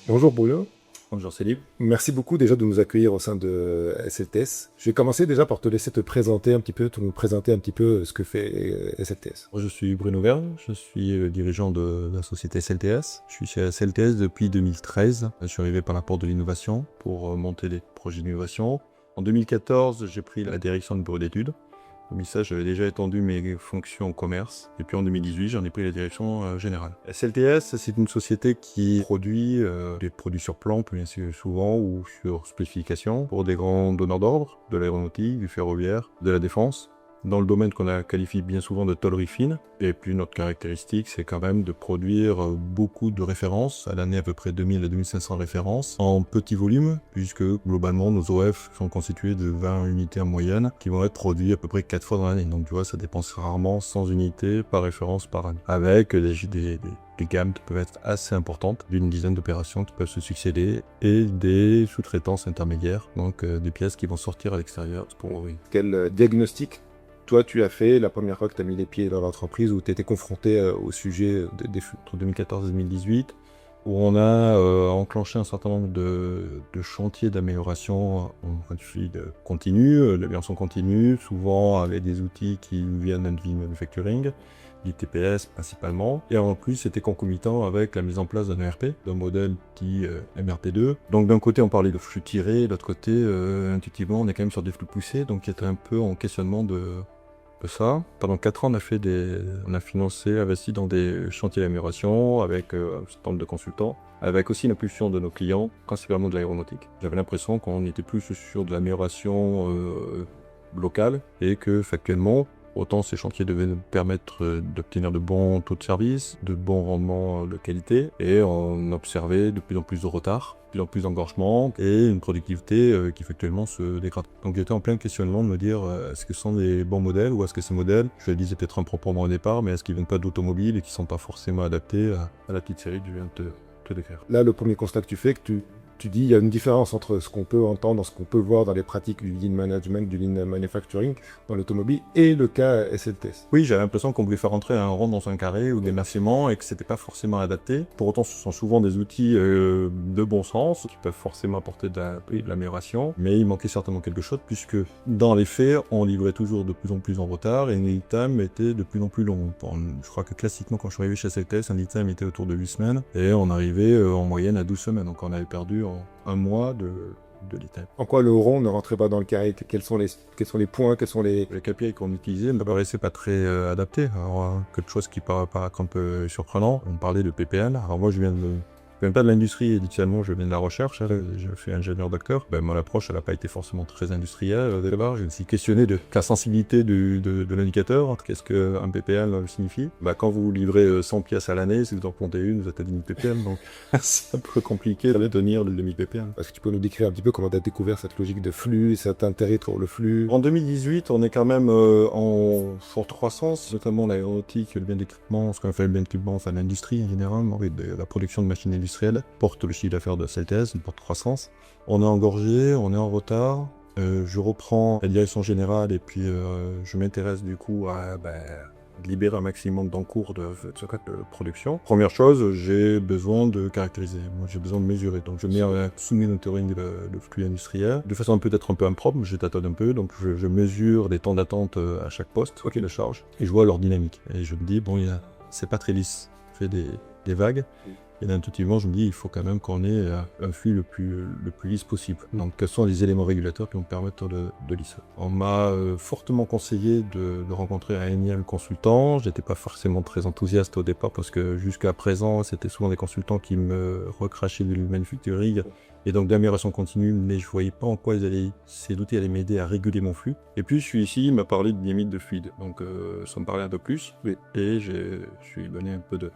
Bonjour Bruno, Bonjour Céline. merci beaucoup déjà de nous accueillir au sein de SLTS. Je vais commencer déjà par te laisser te présenter un petit peu, nous présenter un petit peu ce que fait SLTS. Moi, je suis Bruno Verne, je suis dirigeant de la société SLTS. Je suis chez SLTS depuis 2013. Je suis arrivé par l'apport de l'innovation pour monter des projets d'innovation. En 2014, j'ai pris la direction du bureau d'études. Comme ça, j'avais déjà étendu mes fonctions au commerce. Et puis en 2018, j'en ai pris la direction générale. SLTS, c'est une société qui produit des produits sur plan, bien sûr, souvent, ou sur spécification, pour des grands donneurs d'ordre, de l'aéronautique, du ferroviaire, de la défense. Dans le domaine qu'on qualifie bien souvent de tôlerie fine. Et puis notre caractéristique, c'est quand même de produire beaucoup de références, à l'année à peu près 2000 à 2500 références, en petit volume, puisque globalement nos OF sont constitués de 20 unités en moyenne, qui vont être produits à peu près 4 fois dans l'année. Donc tu vois, ça dépense rarement 100 unités par référence par année. Avec des gammes qui peuvent être assez importantes, d'une dizaine d'opérations qui peuvent se succéder, et des sous-traitances intermédiaires, donc des pièces qui vont sortir à l'extérieur pour ouvrir. Quel diagnostic toi tu as fait la première fois que tu as mis les pieds dans l'entreprise où tu étais confronté au sujet des flux? Entre 2014 et 2018, où on a enclenché un certain nombre de chantiers d'amélioration en fluide continu, l'amélioration continue, souvent avec des outils qui viennent de manufacturing, l'ITPS principalement, et en plus c'était concomitant avec la mise en place d'un ERP, d'un modèle dit MRP2. Donc d'un côté on parlait de flux tirés, de l'autre côté intuitivement on est quand même sur des flux poussés, donc il y était un peu en questionnement de ça. Pendant 4 ans, on a financé, investi dans des chantiers d'amélioration avec un certain nombre de consultants, avec aussi l'impulsion de nos clients, principalement de l'aéronautique. J'avais l'impression qu'on était plus sur de l'amélioration locale et que factuellement, autant ces chantiers devaient nous permettre d'obtenir de bons taux de service, de bons rendements de qualité, et on observait de plus en plus de retard, de plus en plus d'engorgement, et une productivité qui factuellement se dégrade. Donc j'étais en plein questionnement de me dire, est-ce que ce sont des bons modèles, ou est-ce que ces modèles, je le disais peut-être improprement au départ, mais est-ce qu'ils viennent pas d'automobile et qui sont pas forcément adaptés à la petite série que je viens de te décrire. Là, le premier constat que tu fais, que tu dis, il y a une différence entre ce qu'on peut entendre, ce qu'on peut voir dans les pratiques du lean management, du lean manufacturing, dans l'automobile, et le cas SLTS. Oui, j'avais l'impression qu'on voulait faire entrer un rond dans un carré ou des merciements et que c'était pas forcément adapté. Pour autant, ce sont souvent des outils de bon sens qui peuvent forcément apporter de l'amélioration, mais il manquait certainement quelque chose puisque dans les faits, on livrait toujours de plus en plus en retard et les lead time étaient de plus en plus longs. Je crois que classiquement, quand je suis arrivé chez SLTS, un lead time était autour de 8 semaines et on arrivait en moyenne à 12 semaines. Donc on avait perdu un mois de lead time. En quoi le rond ne rentrait pas dans le carré? Quels sont les points, quels sont les... Les KPI qu'on utilisait ne me paraissaient pas très adaptés. Alors, quelque chose qui paraît un peu surprenant, on parlait de PPL. Alors moi, je viens pas de l'industrie, initialement, je viens de la recherche. Je suis ingénieur docteur. Mon approche, elle n'a pas été forcément très industrielle. Dès le départ, je me suis questionné de la sensibilité de l'indicateur. Qu'est-ce qu'un PPL signifie? Quand vous livrez 100 pièces à l'année, si vous en comptez une, vous êtes à 10 000 ppm. Donc c'est un peu compliqué de tenir le demi ppm. Est-ce que tu peux nous décrire un petit peu comment tu as découvert cette logique de flux, cet intérêt pour le flux? En 2018, on est quand même en forte croissance, notamment l'aéronautique, le bien d'équipement, ce qu'on fait le bien d'équipement, enfin l'industrie en général, la production de machines industrielles porte le chiffre d'affaires de SLTS, une porte croissance. On est engorgé, on est en retard. Je reprends la direction générale et puis je m'intéresse du coup à libérer un maximum d'encours de production. Première chose, j'ai besoin de caractériser. Moi, j'ai besoin de mesurer. Donc, je mets sous monitoring le flux industriel. De façon peut-être un peu impropre, je tâtonne un peu. Donc, je mesure des temps d'attente à chaque poste, de charge, et je vois leur dynamique. Et je me dis, bon, c'est pas très lisse. Je fais des vagues. Et intuitivement, je me dis, il faut quand même qu'on ait un flux le plus lisse possible. Donc, quels sont les éléments régulateurs qui vont me permettre de lisser? On m'a fortement conseillé de rencontrer un énième consultant. J'étais pas forcément très enthousiaste au départ parce que jusqu'à présent, c'était souvent des consultants qui me recrachaient du manufacturing et donc d'amélioration continue, mais je voyais pas en quoi ces outils allaient m'aider à réguler mon flux. Et puis, je suis ici, il m'a parlé de limite de fluide. Donc, ça me parlait un peu plus. Et je suis donné un peu de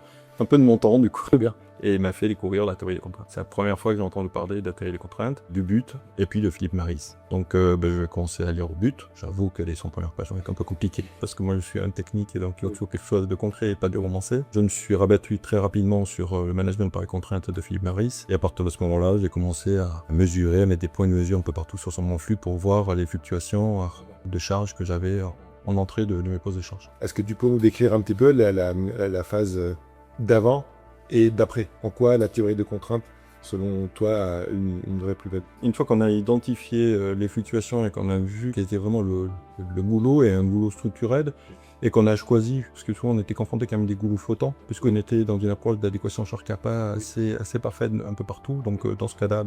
mon temps, du coup. Très bien. Et il m'a fait découvrir la théorie des contraintes. C'est la première fois que j'ai entendu parler de la théorie des contraintes, du but, et puis de Philippe Maris. Donc je vais commencer à lire au but. J'avoue que les 100 premières pages vont être un peu compliquées, parce que moi je suis un technique, et donc il faut quelque chose de concret et pas de romancé. Je me suis rabattu très rapidement sur le management par les contraintes de Philippe Maris, et à partir de ce moment-là, j'ai commencé à mesurer, à mettre des points de mesure un peu partout sur mon flux pour voir les fluctuations de charges que j'avais en entrée de mes postes de charge. Est-ce que tu peux nous décrire un petit peu la phase d'avant et d'après? En quoi la théorie de contrainte selon toi, une vraie plus-value? Une fois qu'on a identifié les fluctuations et qu'on a vu quel était vraiment le boulot et un boulot structurel, et qu'on a choisi, parce que souvent on était confronté quand même des boulots flottants, puisqu'on était dans une approche d'adéquation charge-capa assez parfaite un peu partout, donc dans ce cas-là,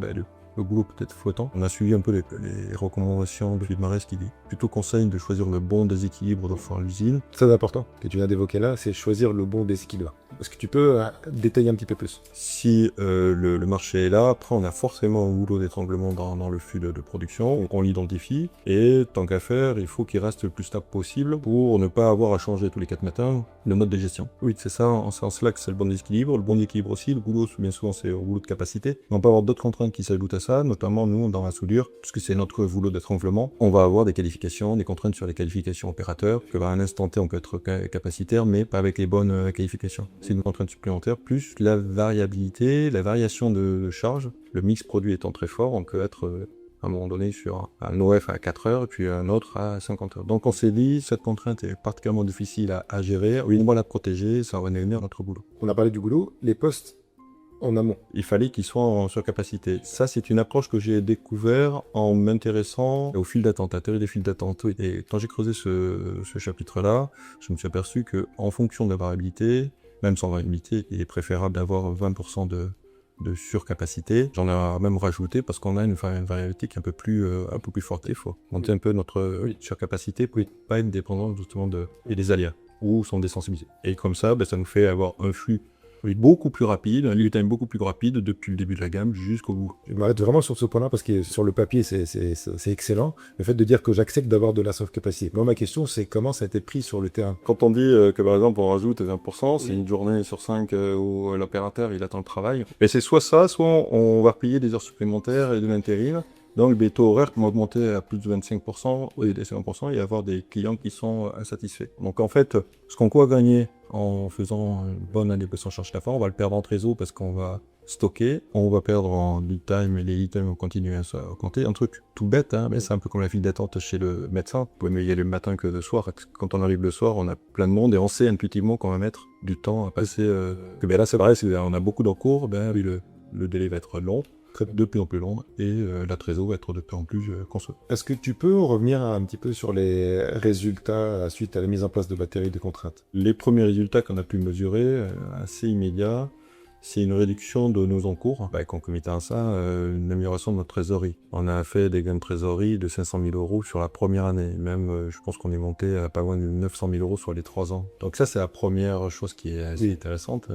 le boulot peut être flottant. On a suivi un peu les recommandations de Philippe Marès qui plutôt conseille de choisir le bon déséquilibre de faire l'usine. Très important que tu viens d'évoquer là, c'est choisir le bon déséquilibre. Est-ce que tu peux détailler un petit peu plus? Si le marché est là, après on a forcément un boulot d'étranglement dans le flux de production, on l'identifie, et tant qu'à faire, il faut qu'il reste le plus stable possible pour ne pas avoir à changer tous les 4 matins le mode de gestion. Oui, c'est ça, en cela que c'est le bon équilibre. Le bon équilibre aussi, le boulot, bien souvent, c'est un boulot de capacité. Mais on peut avoir d'autres contraintes qui s'ajoutent à ça, notamment nous, dans la soudure, puisque c'est notre boulot d'étranglement, on va avoir des qualifications, des contraintes sur les qualifications opérateurs, que à un instant T, on peut être capacitaire, mais pas avec les bonnes qualifications. C'est une contrainte supplémentaire, plus la variabilité, la variation de charge. Le mix produit étant très fort, on peut être à un moment donné sur un OF à 4 heures et puis un autre à 50 heures. Donc on s'est dit, cette contrainte est particulièrement difficile à gérer, oui, on va la protéger, ça va néanmoins notre boulot. On a parlé du boulot, les postes en amont. Il fallait qu'ils soient en surcapacité. Ça, c'est une approche que j'ai découvert en m'intéressant au fil d'attente, à la théorie des files d'attente. Et quand j'ai creusé ce chapitre-là, je me suis aperçu qu'en fonction de la variabilité, même sans variabilité, il est préférable d'avoir 20% de surcapacité. J'en ai même rajouté parce qu'on a une variabilité qui est un peu plus forte. Il faut monter un peu notre surcapacité pour pas être dépendant justement et des aléas ou sont désensibilisés. Et comme ça, ça nous fait avoir un flux beaucoup plus rapide, un lead time beaucoup plus rapide depuis le début de la gamme jusqu'au bout. Je m'arrête vraiment sur ce point-là parce que sur le papier, c'est excellent. Le fait de dire que j'accepte d'avoir de la soft capacité. Moi, ma question, c'est comment ça a été pris sur le terrain. Quand on dit que par exemple on rajoute 20%, c'est une journée sur 5 où l'opérateur il attend le travail. Mais c'est soit ça, soit on va payer des heures supplémentaires et de l'intérim. Donc les taux horaires vont augmenter à plus de 25% ou des 50% et avoir des clients qui sont insatisfaits. Donc en fait, ce qu'on va gagner en faisant une bonne adéquation charge-capa, on va le perdre en trésor parce qu'on va stocker, on va perdre en lead time et les lead time vont continuer à augmenter. Un truc tout bête, hein, mais c'est un peu comme la file d'attente chez le médecin. Vous pouvez y aller le matin que le soir. Quand on arrive le soir, on a plein de monde et on sait intuitivement qu'on va mettre du temps à passer. Là c'est pareil, on a beaucoup d'encours, le délai va être long. De plus en plus long et la trésor va être de plus en plus construite. Est-ce que tu peux revenir un petit peu sur les résultats suite à la mise en place de batteries de contraintes? Les premiers résultats qu'on a pu mesurer, assez immédiats, c'est une réduction de nos encours. Concomitant à ça, une amélioration de notre trésorerie. On a fait des gains de trésorerie de 500 000 € sur la première année. Même, je pense qu'on est monté à pas loin de 900 000 € sur les 3 ans. Donc ça, c'est la première chose qui est assez intéressante.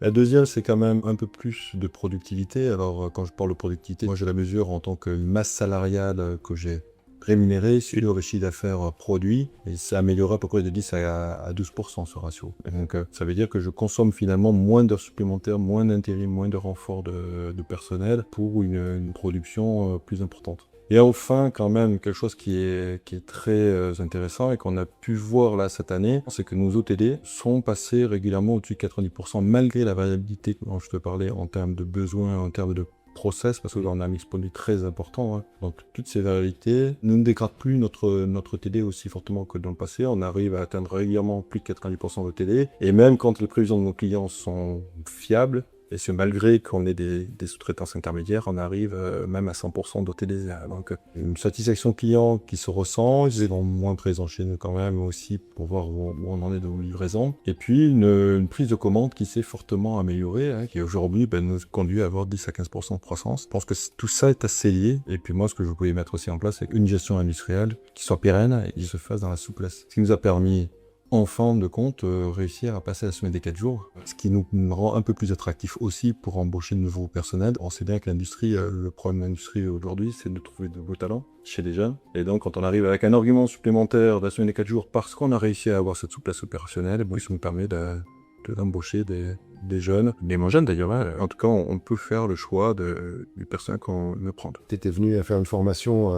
La deuxième, c'est quand même un peu plus de productivité. Alors, quand je parle de productivité, moi, je la mesure en tant que masse salariale que j'ai rémunérée sur le chiffre d'affaires produit. Et ça améliore à peu près de 10 à 12% ce ratio. Et donc, ça veut dire que je consomme finalement moins d'heures supplémentaires, moins d'intérim, moins de renfort de personnel pour une production plus importante. Et enfin, quand même, quelque chose qui est très intéressant et qu'on a pu voir là cette année, c'est que nos OTD sont passés régulièrement au-dessus de 90% malgré la variabilité dont je te parlais en termes de besoins, en termes de process, parce qu'on a un mix produit très important. Hein. Donc toutes ces variabilités ne dégradent plus notre TD aussi fortement que dans le passé. On arrive à atteindre régulièrement plus de 90% de TD. Et même quand les prévisions de nos clients sont fiables, et c'est malgré qu'on ait des sous-traitances intermédiaires, on arrive même à 100% d'OTD. Donc une satisfaction client qui se ressent, ils sont moins présents chez nous quand même aussi pour voir où on en est de nos livraisons. Et puis une prise de commande qui s'est fortement améliorée, hein, qui aujourd'hui nous conduit à avoir 10 à 15% de croissance. Je pense que tout ça est assez lié. Et puis moi, ce que je voulais mettre aussi en place, c'est une gestion industrielle qui soit pérenne et qui se fasse dans la souplesse. Ce qui nous a permis en fin de compte, réussir à passer la semaine des 4 jours, ce qui nous rend un peu plus attractif aussi pour embaucher de nouveaux personnels. On sait bien que l'industrie, le problème de l'industrie aujourd'hui, c'est de trouver de nouveaux talents chez les jeunes. Et donc, quand on arrive avec un argument supplémentaire de la semaine des 4 jours, parce qu'on a réussi à avoir cette souplesse opérationnelle, ça nous permet d'embaucher des jeunes, des moins jeunes d'ailleurs. Hein. En tout cas, on peut faire le choix du personnel qu'on veut prendre. Tu étais venu à faire une formation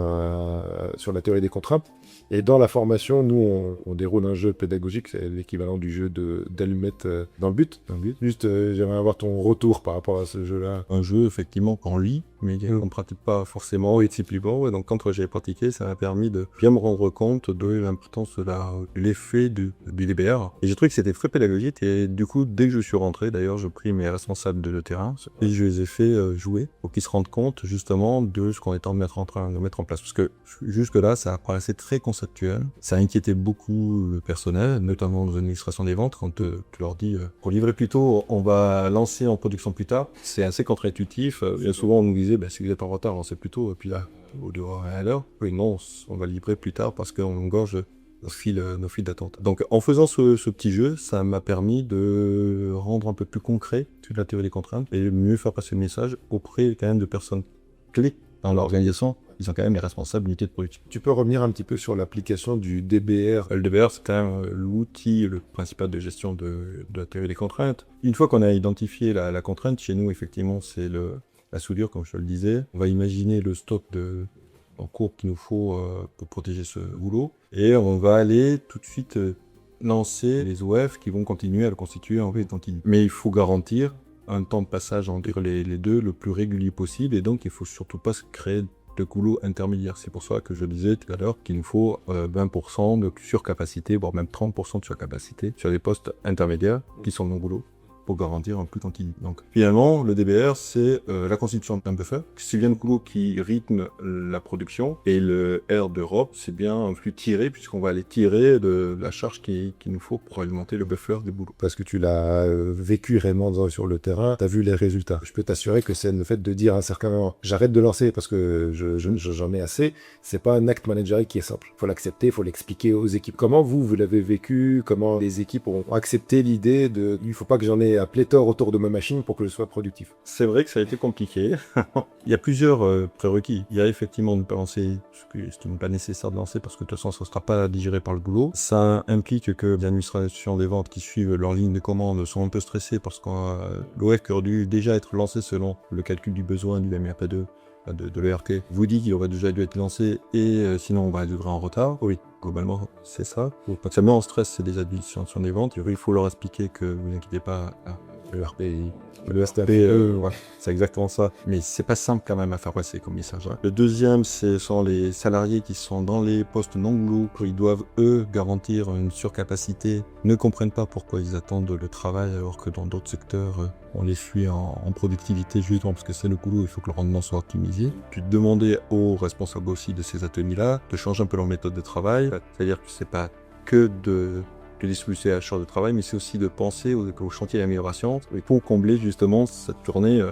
sur la théorie des contraintes. Et dans la formation, nous, on déroule un jeu pédagogique, c'est l'équivalent du jeu d'allumettes dans le but. Juste, j'aimerais avoir ton retour par rapport à ce jeu-là. Un jeu, effectivement, qu'on lit, mais qu'on ne pratique pas forcément et c'est plus bon. Et donc quand j'ai pratiqué, ça m'a permis de bien me rendre compte de l'importance de l'effet du DBR. Et j'ai trouvé que c'était très pédagogique et du coup, dès que je suis rentré, d'ailleurs, je pris mes responsables de terrain et je les ai fait jouer pour qu'ils se rendent compte justement de ce qu'on est en train de mettre en place. Parce que jusque-là, ça paraissait très conceptuel. Ça inquiétait beaucoup le personnel, notamment dans l'administration des ventes, quand tu leur dis pour livrer plus tôt, on va lancer en production plus tard. C'est assez contre-intuitif. Bien souvent, on nous disait, si vous êtes en retard, lancez plus tôt. Et puis là, au dehors à l'heure. Oui, non, on va livrer plus tard parce qu'on engorge nos fils d'attente. Donc, en faisant ce petit jeu, ça m'a permis de rendre un peu plus concret toute la théorie des contraintes et mieux faire passer le message auprès quand même de personnes clés dans l'organisation. Ils ont quand même les responsabilités de production. Tu peux revenir un petit peu sur l'application du DBR. Le DBR, c'est quand même l'outil le principal de gestion de la théorie des contraintes. Une fois qu'on a identifié la contrainte, chez nous, effectivement, c'est la soudure, comme je te le disais. On va imaginer le stock en cours qu'il nous faut pour protéger ce boulot. Et on va aller tout de suite lancer les OF qui vont continuer à le constituer en fait continu. Mais il faut garantir un temps de passage entre les deux le plus régulier possible. Et donc, il ne faut surtout pas se créer de goulot intermédiaire. C'est pour ça que je disais tout à l'heure qu'il nous faut 20% de surcapacité, voire même 30% de surcapacité sur les postes intermédiaires qui sont non goulot pour garantir un flux continu. Donc finalement, le DBR, c'est la constitution d'un buffer. C'est bien le goulot qui rythme la production et le R d'Europe, c'est bien un flux tiré puisqu'on va aller tirer de la charge qu'il nous faut pour alimenter le buffer des boulots. Parce que tu l'as vécu réellement sur le terrain, tu as vu les résultats. Je peux t'assurer que c'est le fait de dire à un certain moment, j'arrête de lancer parce que j'en ai assez, c'est pas un acte managérial qui est simple. Il faut l'accepter, il faut l'expliquer aux équipes. Comment vous l'avez vécu, comment les équipes ont accepté l'idée de, il faut pas que j'en ai à pléthore autour de ma machine pour que je sois productif. C'est vrai que ça a été compliqué. Il y a plusieurs prérequis. Il y a effectivement de ne pas lancer ce qui n'est pas nécessaire de lancer parce que de toute façon, ça ne sera pas digéré par le boulot. Ça implique que les administrations des ventes qui suivent leur ligne de commande sont un peu stressées parce que l'OF qui aurait dû déjà être lancé selon le calcul du besoin du MRP2 de l'ERT vous dit qu'il aurait déjà dû être lancé et sinon on va être en retard. Oui, globalement c'est ça. Donc ça met en stress les administrations des ventes. Il faut leur expliquer que vous inquiétez pas, l'ERP, le STP, voilà, c'est exactement ça. Mais c'est pas simple quand même à faire passer comme message. Le deuxième, ce sont les salariés qui sont dans les postes non goulots. Ils doivent, eux, garantir une surcapacité. Ne comprennent pas pourquoi ils attendent le travail alors que dans d'autres secteurs, on les suit en productivité justement parce que c'est le goulot, il faut que le rendement soit optimisé. Puis demander aux responsables aussi de ces ateliers-là de changer un peu leur méthode de travail. C'est-à-dire que c'est pas que de distribuer la charge de travail, mais c'est aussi de penser au chantier d'amélioration pour combler justement cette journée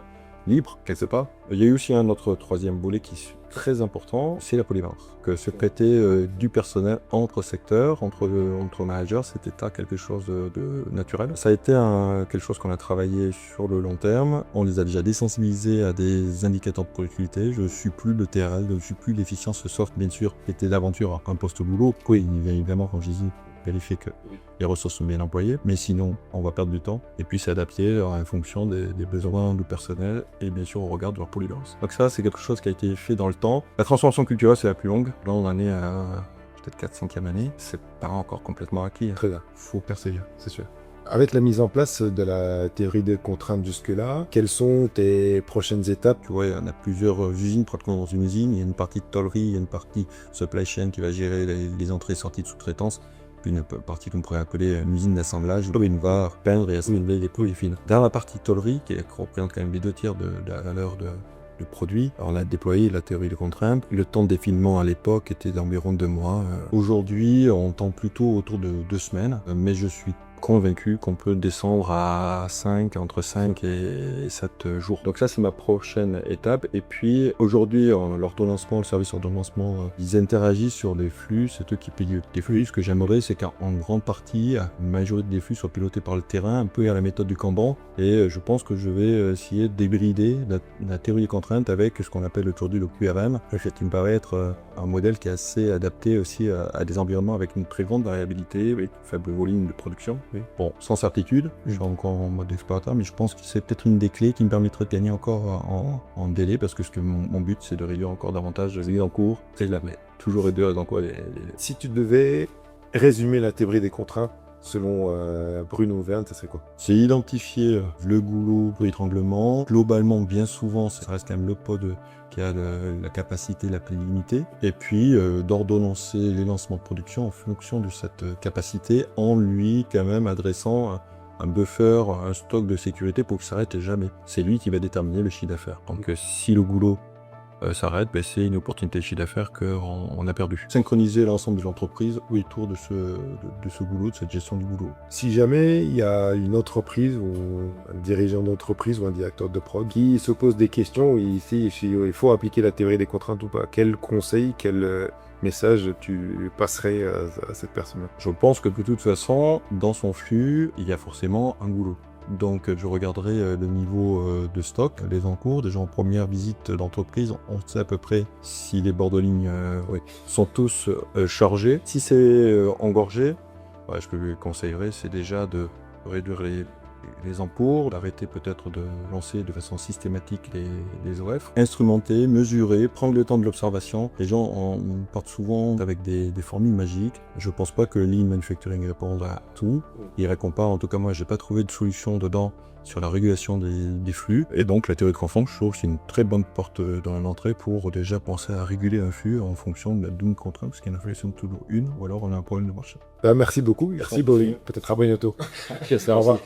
libre, quelque part. Il y a eu aussi un autre troisième volet qui est très important, c'est la polyvalence. Que se prêter du personnel entre secteurs, entre managers, c'était quelque chose de naturel. Ça a été quelque chose qu'on a travaillé sur le long terme. On les a déjà désensibilisés à des indicateurs de productivité. Je ne suis plus le TRL, je ne suis plus l'efficience soft, bien sûr, c'était l'aventure. Un poste au boulot, oui, évidemment, quand je dis vérifier que les ressources sont bien employées, mais sinon on va perdre du temps et puis s'adapter en fonction des besoins du personnel et bien sûr au regard de leur polyvalence. Donc ça c'est quelque chose qui a été fait dans le temps. La transformation culturelle c'est la plus longue. Là on en est à peut-être 4-5e année, c'est pas encore complètement acquis. Très bien. Faut persévérer, c'est sûr. Avec la mise en place de la théorie des contraintes jusque-là, quelles sont tes prochaines étapes? Tu vois, on a plusieurs usines, pratiquement dans une usine, il y a une partie de tollerie, il y a une partie supply chain qui va gérer les entrées et sorties de sous-traitance, une partie qu'on pourrait appeler une usine d'assemblage, où on va peindre et assembler les peaux et fines. Dans la partie tollerie, qui représente quand même les 2/3 de la valeur de produit, alors on a déployé la théorie des contraintes. Le temps de défilement à l'époque était d'environ 2 mois. Aujourd'hui, on tend plutôt autour de 2 semaines, mais je suis convaincu qu'on peut descendre à entre 5 et 7 jours. Donc ça, c'est ma prochaine étape. Et puis, aujourd'hui, l'ordonnancement, le service ordonnancement, ils interagissent sur les flux, c'est eux qui payent les flux. Ce que j'aimerais, c'est qu'en grande partie, la majorité des flux soient pilotés par le terrain, un peu à la méthode du Kanban. Et je pense que je vais essayer d'hybrider la théorie des contraintes avec ce qu'on appelle aujourd'hui le QRM, qui me paraît être un modèle qui est assez adapté aussi à des environnements avec une très grande variabilité, oui, faible volume de production. Oui. Bon, sans certitude, je suis encore en mode explorateur, mais je pense que c'est peut-être une des clés qui me permettrait de gagner encore en délai, parce que mon but, c'est de réduire encore davantage les en cours. C'est la mais toujours réduire les encours. Si tu devais résumer la théorie des contraintes selon Bruno Verne, ça serait quoi? C'est identifier le goulot pour étranglement. Globalement, bien souvent, ça reste quand même le pod qui a la capacité la plus limitée. Et puis, d'ordonnancer les lancements de production en fonction de cette capacité, en lui quand même adressant un buffer, un stock de sécurité pour que ça s'arrête jamais. C'est lui qui va déterminer le chiffre d'affaires. Donc, si le goulot s'arrête, c'est une opportunité de chiffre d'affaires qu'on a perdu. Synchroniser l'ensemble de l'entreprise autour de ce goulot, de cette gestion du goulot. Si jamais il y a une entreprise ou un dirigeant d'entreprise ou un directeur de prod qui se pose des questions, ici, il faut appliquer la théorie des contraintes ou pas, quel conseil, quel message tu passerais à cette personne? Je pense que de toute façon, dans son flux, il y a forcément un goulot. Donc je regarderai le niveau de stock, les encours. Déjà en première visite d'entreprise, on sait à peu près si les bords de ligne sont tous chargés. Si c'est engorgé, ce que je lui conseillerais, c'est déjà de réduire les encours, d'arrêter peut-être de lancer de façon systématique les OF, instrumenter, mesurer, prendre le temps de l'observation. Les gens partent souvent avec des formules magiques. Je pense pas que Lean Manufacturing réponde à tout. Il répond pas, en tout cas moi j'ai pas trouvé de solution dedans sur la régulation des flux. Et donc la théorie de croissance, je trouve que c'est une très bonne porte dans l'entrée pour déjà penser à réguler un flux en fonction d'une contrainte, parce qu'il y en a fait toujours une, ou alors on a un problème de marché. Merci beaucoup, merci Boris. Peut-être à bientôt. Au revoir.